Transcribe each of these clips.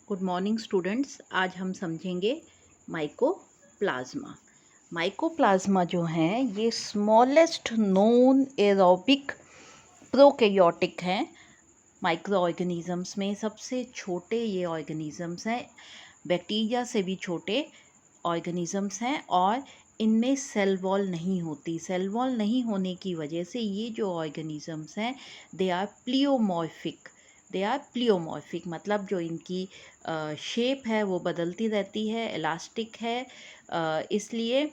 Good morning students. आज हम समझेंगे माइकोप्लाज्मा। माइकोप्लाज्मा जो हैं ये स्मॉलेस्ट नोन एरोबिक प्रोकैरियोटिक हैं। माइक्रो ऑर्गेनिजम्स में सबसे छोटे ये ऑर्गेनिजम्स हैं, बैक्टीरिया से भी छोटे ऑर्गेनिजम्स हैं और इनमें सेल वॉल नहीं होती। सेल वॉल नहीं होने की वजह से ये जो ऑर्गेनिजम्स हैं they are pleomorphic. They are pleomorphic मतलब जो इनकी शेप है वो बदलती रहती है, इलास्टिक है, इसलिए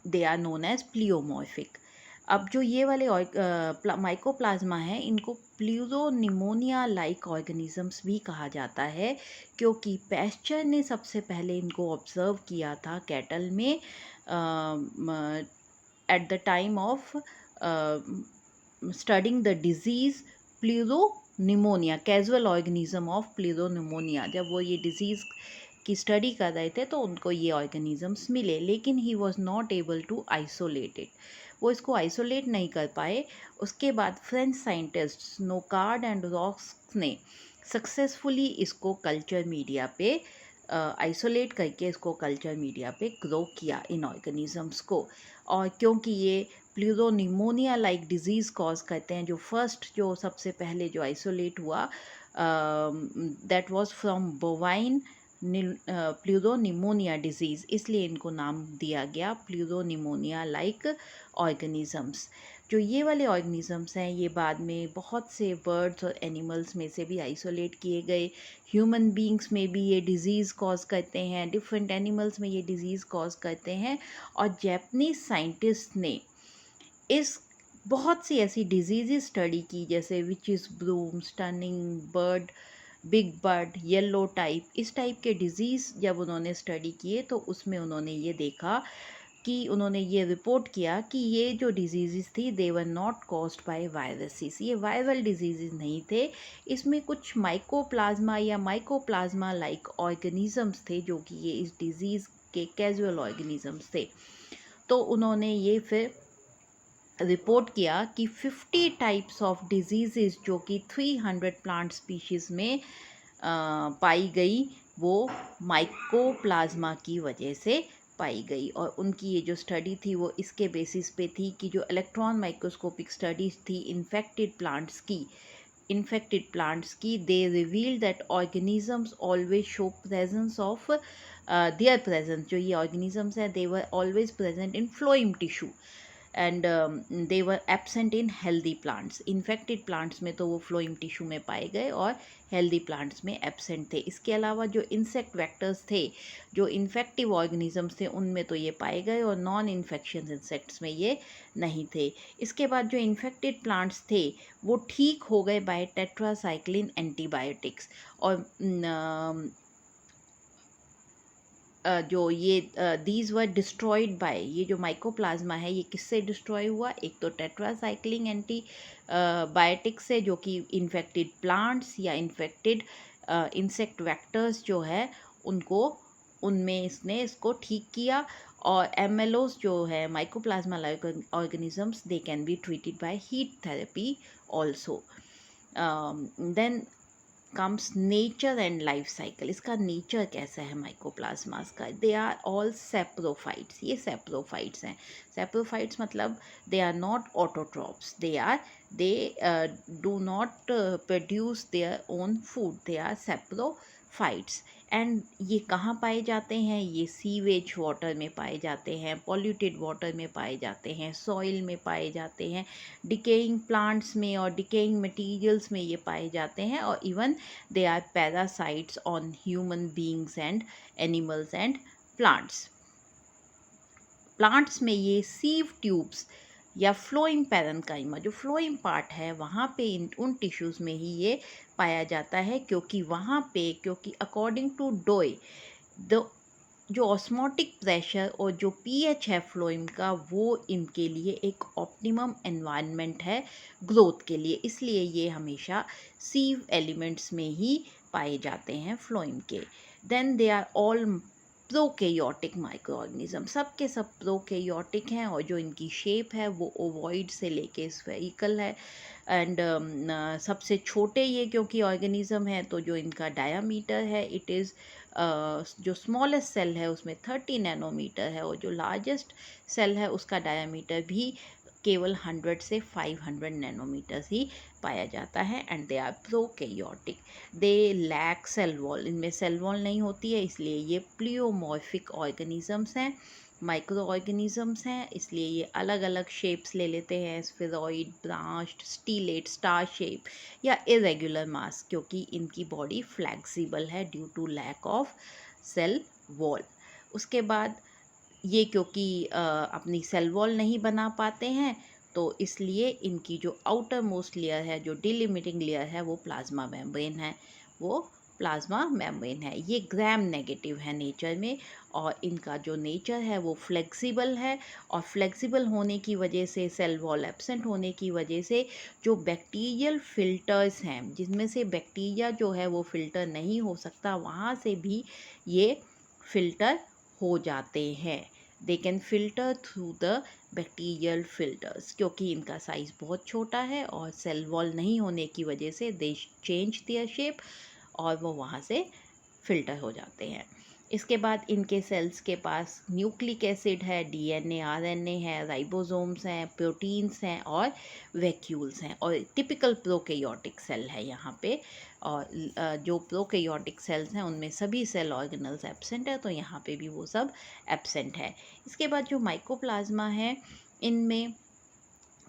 they are known as pleomorphic. अब जो ये वाले माइकोप्लाज्मा हैं इनको प्लूरोनिमोनिया लाइक ऑर्गेनिजम्स भी कहा जाता है, क्योंकि पैस्चर ने सबसे पहले इनको ऑब्जर्व किया था कैटल में eight the time of studying the disease pleuropneumonia, casual organism of pleuropneumonia. जब वो ये डिजीज़ की स्टडी कर रहे थे तो उनको ये ऑर्गेनिजम्स मिले, लेकिन he was not able to isolate it. वो इसको आइसोलेट नहीं कर पाए। उसके बाद French scientist Nocard and Roux ने सक्सेसफुली इसको कल्चर मीडिया पे आइसोलेट करके इसको कल्चर मीडिया पे ग्रो किया इन ऑर्गेनिजम्स को। और क्योंकि ये प्लूरोनिमोनिया लाइक डिजीज़ कॉज करते हैं, जो फर्स्ट जो सबसे पहले जो आइसोलेट हुआ that was from bovine pleuropneumonia disease, इसलिए इनको नाम दिया गया प्लूरोनिमोनिया लाइक ऑर्गेनिजम्स। जो ये वाले ऑर्गेनिजम्स हैं ये बाद में बहुत से बर्ड्स और एनिमल्स में से भी आइसोलेट किए गए। ह्यूमन बींग्स में भी ये डिज़ीज़ कॉज करते हैं, डिफरेंट एनिमल्स में ये डिज़ीज़ कॉज करते हैं। और जैपनीज साइंटिस्ट ने इस बहुत सी ऐसी डिजीज़ स्टडी की, जैसे witches broom, stunning bird, big bird, yellow type, इस टाइप के डिज़ीज़ जब उन्होंने स्टडी किए तो उसमें उन्होंने ये देखा कि उन्होंने ये रिपोर्ट किया कि ये जो डिजीज़ थी they were not caused by viruses, ये वायरल डिजीज़ नहीं थे। इसमें कुछ माइकोप्लाज्मा या माइकोप्लाज्मा लाइक ऑर्गेनिजम्स थे जो कि ये इस डिज़ीज़ के कैजुअल ऑर्गेनिजम्स थे। तो उन्होंने ये फिर रिपोर्ट किया कि 50 टाइप्स ऑफ डिजीज़ जो कि 300 प्लांट स्पीशीज़ में पाई गई, वो माइकोप्लाज्मा की वजह से पाई गई। और उनकी ये जो स्टडी थी वो इसके बेसिस पे थी कि जो इलेक्ट्रॉन माइक्रोस्कोपिक स्टडीज़ थी इन्फेक्टेड प्लांट्स की, they reveal that organisms always show presence of their presence, जो ये ऑर्गेनिजम्स हैं they were always present in phloem tissue and they were absent in healthy plants. Infected plants में तो वो phloem tissue में पाए गए और हेल्दी प्लांट्स में एब्सेंट थे। इसके अलावा जो इंसेक्ट वेक्टर्स थे, जो इन्फेक्टिव ऑर्गेनिजम्स थे, उनमें तो ये पाए गए और नॉन इन्फेक्शन इंसेक्ट्स में ये नहीं थे। इसके बाद जो इन्फेक्टेड प्लांट्स थे वो ठीक हो गए बाय टेट्रासाइक्लिन एंटीबायोटिक्स। और जो ये दीज वर डिस्ट्रॉयड बाय, ये जो माइकोप्लाज्मा है ये किससे डिस्ट्रॉय हुआ? एक तो टेट्रासाइक्लिन एंटी बायोटिक से, जो कि इन्फेक्टेड प्लांट्स या इन्फेक्टेड इंसेक्ट वेक्टर्स जो है उनको, उनमें इसने इसको ठीक किया। और एमएलओस जो है mycoplasma like organisms, they can be treated by heat therapy also. Then comes nature and life cycle. इसका नेचर कैसा है माइकोप्लाज्मास का? They are all saprophytes. ये सेप्रोफाइट्स हैं। सेप्रोफाइट्स मतलब they are not autotrophs, they do not produce their own food, they are saprophytes. And ये कहाँ पाए जाते हैं? ये सीवेज वाटर में पाए जाते हैं, पॉल्यूटेड वाटर में पाए जाते हैं, सॉइल में पाए जाते हैं, डिकेइंग प्लांट्स में और डिकेइंग मटीरियल्स में ये पाए जाते हैं। और even they are parasites on human beings and animals and plants. Plants में ये सीव ट्यूब्स या फ्लोइम पैरेन्काइमा, जो फ्लोइम पार्ट है वहाँ पे उन टिश्यूज़ में ही ये पाया जाता है, क्योंकि अकॉर्डिंग टू डोए द जो ऑस्मोटिक प्रेशर और जो पीएच है फ्लोइम का, वो इनके लिए एक ऑप्टिमम एनवायरनमेंट है ग्रोथ के लिए, इसलिए ये हमेशा सीव एलिमेंट्स में ही पाए जाते हैं फ्लोइम के। Then they are all prokaryotic micro organism, सब के सब प्रोकैरियोटिक हैं और जो इनकी शेप है वो ओवॉइड से लेके स्फेरिकल है। एंड सबसे छोटे ये क्योंकि ऑर्गेनिज्म है तो जो इनका डायामीटर है इट इज़ जो स्मॉलेस्ट सेल है उसमें 30 नैनोमीटर है और जो लार्जेस्ट सेल है उसका डायामीटर भी केवल 100 से 500 नैनोमीटर्स ही पाया जाता है। And they are prokaryotic, they lack cell wall, इनमें सेल वॉल नहीं होती है, इसलिए ये प्लियोमॉर्फिक ऑर्गेनिजम्स हैं, माइक्रो ऑर्गेनिजम्स हैं, इसलिए ये अलग अलग शेप्स ले लेते हैं, spheroid, branched, stellate, star shape या इरेगुलर मास, क्योंकि इनकी बॉडी फ्लेक्सिबल है due to lack of cell wall. उसके बाद ये क्योंकि अपनी सेल वॉल नहीं बना पाते हैं तो इसलिए इनकी जो आउटर मोस्ट लेयर है, जो डिलिमिटिंग लेयर है, वो प्लाज्मा मेम्ब्रेन है, वो प्लाज्मा मेम्ब्रेन है। ये ग्राम नेगेटिव है नेचर में और इनका जो नेचर है वो फ्लेक्सिबल है और फ्लेक्सिबल होने की वजह से, सेल वॉल एब्सेंट होने की वजह से जो बैक्टीरियल फिल्टर्स हैं जिनमें से बैक्टीरिया जो है वो फिल्टर नहीं हो सकता, वहाँ से भी ये फिल्टर हो जाते हैं। They can filter through the bacterial filters, क्योंकि इनका साइज़ बहुत छोटा है और सेल वॉल नहीं होने की वजह से दे चेंज देयर शेप और वो वहाँ से फिल्टर हो जाते हैं। इसके बाद इनके सेल्स के पास न्यूक्लिक एसिड है, डीएनए, आरएनए है, राइबोसोम्स हैं, प्रोटीन्स हैं और वैक्यूल्स हैं और टिपिकल प्रोकैरियोटिक सेल है यहाँ पे। और जो प्रोकैरियोटिक सेल्स हैं उनमें सभी सेल ऑर्गेनल्स एब्सेंट है, तो यहाँ पे भी वो सब एब्सेंट है। इसके बाद जो माइकोप्लाज्मा है इनमें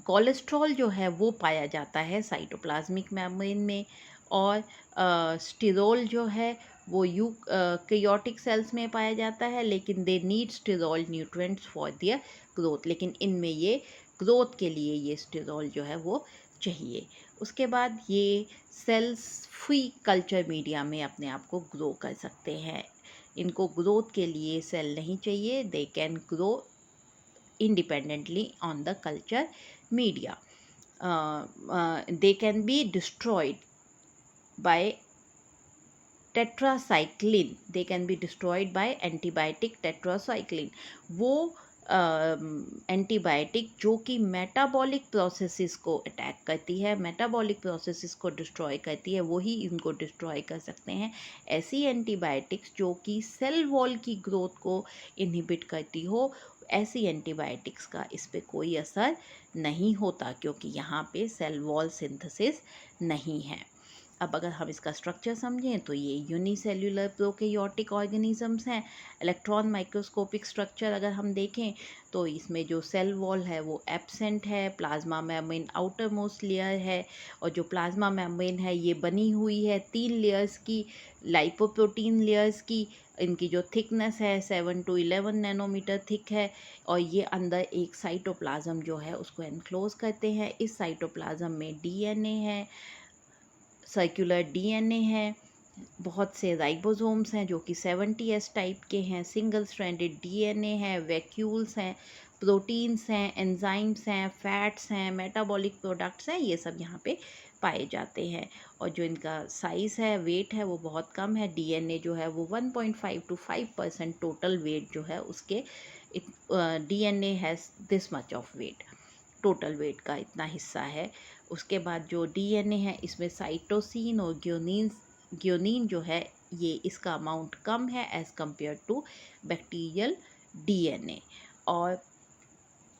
कोलेस्ट्रॉल जो है वो पाया जाता है साइटोप्लाज्मिक मेम्ब्रेन में और स्टिरोल जो है वो यूकैरियोटिक सेल्स में पाया जाता है, लेकिन they need sterol nutrients for their growth, लेकिन इनमें ये ग्रोथ के लिए ये स्टिरोल जो है वो चाहिए। उसके बाद ये सेल्स फ्री कल्चर मीडिया में अपने आप को ग्रो कर सकते हैं, इनको ग्रोथ के लिए सेल नहीं चाहिए, they can grow independently on the culture media. They can be destroyed by tetracycline, they can be destroyed by antibiotic tetracycline, वो एंटीबायोटिक जो कि मेटाबॉलिक प्रोसेसेस को अटैक करती है, मेटाबॉलिक प्रोसेसेस को डिस्ट्रॉय करती है, वही इनको डिस्ट्रॉय कर सकते हैं। ऐसी एंटीबायोटिक्स जो कि सेल वॉल की ग्रोथ को इनहिबिट करती हो, ऐसी एंटीबायोटिक्स का इस पे कोई असर नहीं होता क्योंकि यहाँ पे सेल वॉल सिंथेसिस नहीं है। अब अगर हम इसका स्ट्रक्चर समझें तो ये यूनिसेल्युलर प्रोकैरियोटिक ऑर्गेनिजम्स हैं। इलेक्ट्रॉन माइक्रोस्कोपिक स्ट्रक्चर अगर हम देखें तो इसमें जो सेल वॉल है वो एब्सेंट है, plasma membrane outer most layer है और जो प्लाज्मा मेम्ब्रेन है ये बनी हुई है 3 लेयर्स की, लाइपोप्रोटीन लेयर्स की। इनकी जो थिकनेस है 7 to 11 नैनोमीटर थिक है और ये अंदर एक साइटोप्लाज्म जो है उसको एनक्लोज करते हैं। इस साइटोप्लाज्म में डीएनए है, सर्कुलर डीएनए है, बहुत से राइबोसोम्स हैं जो कि 70S टाइप के हैं, सिंगल स्ट्रैंडेड डीएनए है, वैक्यूल्स हैं, प्रोटीन्स हैं, एंजाइम्स हैं, फैट्स हैं, मेटाबॉलिक प्रोडक्ट्स हैं, ये सब यहाँ पे पाए जाते हैं। और जो इनका साइज़ है, वेट है, वो बहुत कम है। डीएनए जो है वो 1.5 to 5% टोटल वेट जो है उसके, DNA has this much of weight, total weight का इतना हिस्सा है। उसके बाद जो डीएनए है इसमें साइटोसिन और ग्योनिन जो है ये इसका अमाउंट कम है as compare to bacterial DNA. और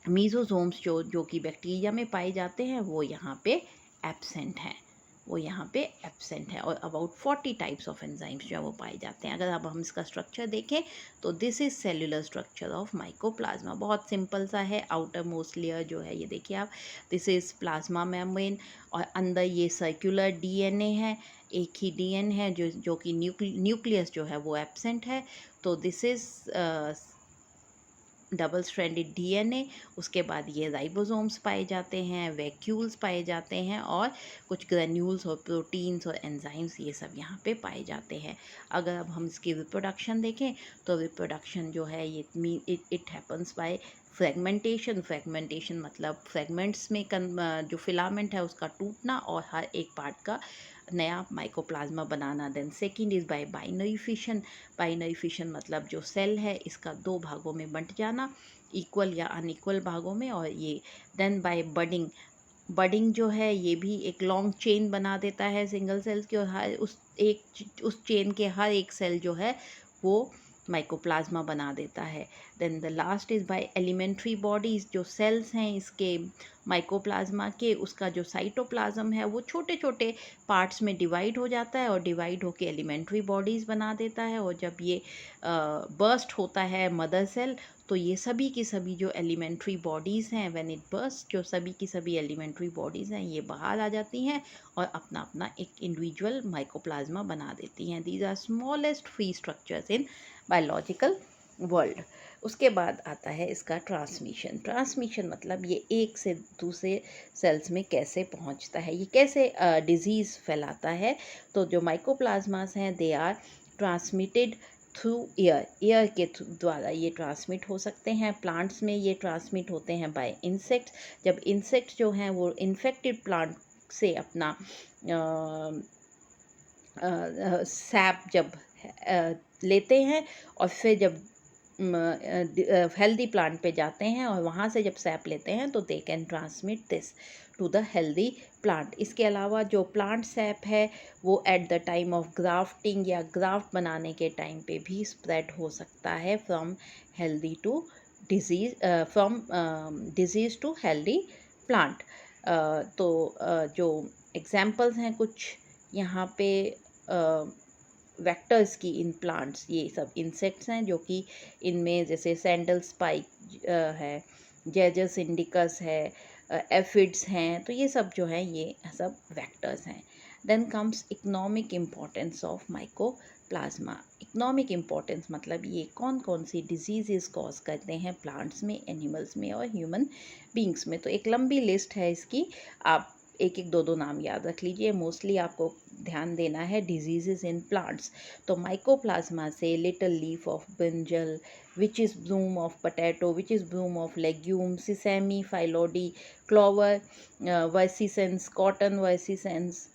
मीज़ोसोम्स जो कि बैक्टीरिया में पाए जाते हैं वो यहाँ पे एब्सेंट हैं, वो यहाँ पे एब्सेंट है। और अबाउट 40 टाइप्स ऑफ एंजाइम्स जो है वो पाए जाते हैं। अगर अब हम इसका स्ट्रक्चर देखें तो this is cellular structure of mycoplasma, बहुत सिंपल सा है। आउटर मोस्ट लेयर जो है ये देखिए आप, दिस इज़ प्लाज्मा मेम्ब्रेन और अंदर ये सर्कुलर डीएनए है, एक ही डीएनए है जो कि न्यूक्लियस जो है वो एब्सेंट है। तो this is double stranded DNA. उसके बाद ये राइबोसोम्स पाए जाते हैं, वैक्यूल्स पाए जाते हैं और कुछ ग्रेन्यूल्स और प्रोटीन्स और एंजाइम्स ये सब यहाँ पे पाए जाते हैं। अगर अब हम इसकी रिप्रोडक्शन देखें तो रिप्रोडक्शन जो है ये इट हैपन्स बाय फ्रेगमेंटेशन मतलब फ्रेगमेंट्स में जो फिलामेंट है उसका टूटना और हर एक पार्ट का नया माइकोप्लाज्मा बनाना। Then second is by binary fission मतलब जो सेल है इसका दो भागों में बंट जाना, इक्वल या अनइक्वल भागों में। और ये देन बाय बडिंग जो है ये भी एक लॉन्ग चेन बना देता है सिंगल सेल्स की, और हर उस चेन के हर एक सेल जो है वो माइकोप्लाज्मा बना देता है। Then the last is by elementary bodies, जो सेल्स हैं इसके माइकोप्लाज्मा के, उसका जो साइटोप्लाज्म है वो छोटे छोटे पार्ट्स में डिवाइड हो जाता है और डिवाइड होके एलिमेंट्री बॉडीज़ बना देता है। और जब ये बर्स्ट होता है मदर सेल, तो ये सभी की सभी जो एलिमेंट्री बॉडीज़ हैं, व्हेन इट बर्स्ट, जो सभी की सभी एलिमेंट्री बॉडीज़ हैं ये बाहर आ जाती हैं और अपना अपना एक इंडिविजुअल माइकोप्लाज्मा बना देती हैं। These are smallest free structures in biological world. उसके बाद आता है इसका ट्रांसमिशन मतलब ये एक से दूसरे सेल्स में कैसे पहुंचता है, ये कैसे डिजीज़ फैलाता है। तो जो माइकोप्लाज्मास हैं they are transmitted through air के द्वारा ये ट्रांसमिट हो सकते हैं। प्लांट्स में ये ट्रांसमिट होते हैं बाय इंसेक्ट्स, जब इंसेक्ट्स जो हैं वो इन्फेक्टेड प्लांट से अपना सैप जब लेते हैं और फिर जब हेल्दी प्लांट पे जाते हैं और वहाँ से जब सैप लेते हैं तो they can transmit this to the healthy plant. इसके अलावा जो प्लांट सैप है वो at the time of grafting या ग्राफ्ट बनाने के टाइम पे भी स्प्रेड हो सकता है from healthy to disease, from disease to healthy plant. जो एग्जाम्पल्स हैं कुछ यहाँ पे वेक्टर्स की इन प्लांट्स, ये सब इंसेक्ट्स हैं जो कि इनमें जैसे सैंडल स्पाइक है, जेजस इंडिकस है, एफिड्स हैं, तो ये सब जो हैं ये सब वेक्टर्स हैं। Then comes economic importance of mycoplasma. Economic importance मतलब ये कौन कौन सी डिजीज़ कॉज करते हैं प्लांट्स में, एनिमल्स में और ह्यूमन बींग्स में। तो एक लंबी लिस्ट है इसकी, आप एक एक दो नाम याद रख लीजिए। मोस्टली आपको ध्यान देना है डिजीजेस इन प्लांट्स। तो माइकोप्लाज्मा से little leaf of brinjal, which is bloom of potato, which is bloom of legume, sesame phyllody, clover virescence, cotton virescence,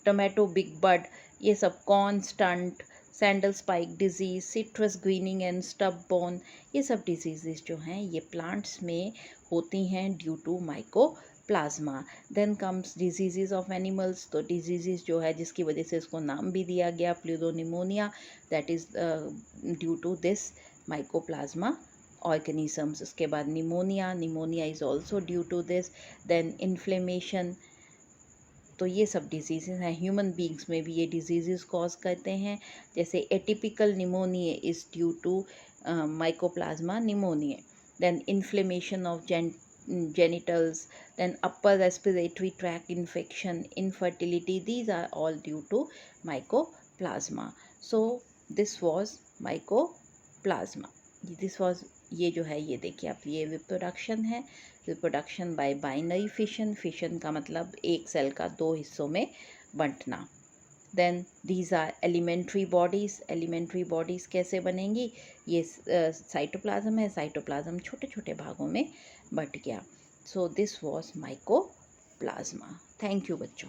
tomato big bud, ये सब corn stunt, sandal spike disease, citrus greening and stubborn, ये सब disease जो हैं ये plants में होती हैं due to mycoplasma. Then comes disease of animals. तो डिजीज़ जो है जिसकी वजह से इसको नाम भी दिया गया pleuropneumonia, that is due to this mycoplasma organisms. उसके बाद pneumonia is also due to this. Then inflammation, तो ये सब डिजीज़ हैं। ह्यूमन बींग्स में भी ये डिजीज़ कॉज करते हैं, जैसे atypical pneumonia is due to mycoplasma pneumonia. Then inflammation of genitals, then upper respiratory tract infection, infertility, these are all due to mycoplasma. So this was mycoplasma. This was, ये जो है ये देखिए आप, ये रिप्रोडक्शन है, रिप्रोडक्शन बाय बाइनरी फिशन का मतलब एक सेल का दो हिस्सों में बंटना। Then these are elementary bodies कैसे बनेंगी, ये साइटोप्लाज्म है, साइटोप्लाज्म छोटे छोटे भागों में बट गया। So this was mycoplasma. Thank you बच्चों।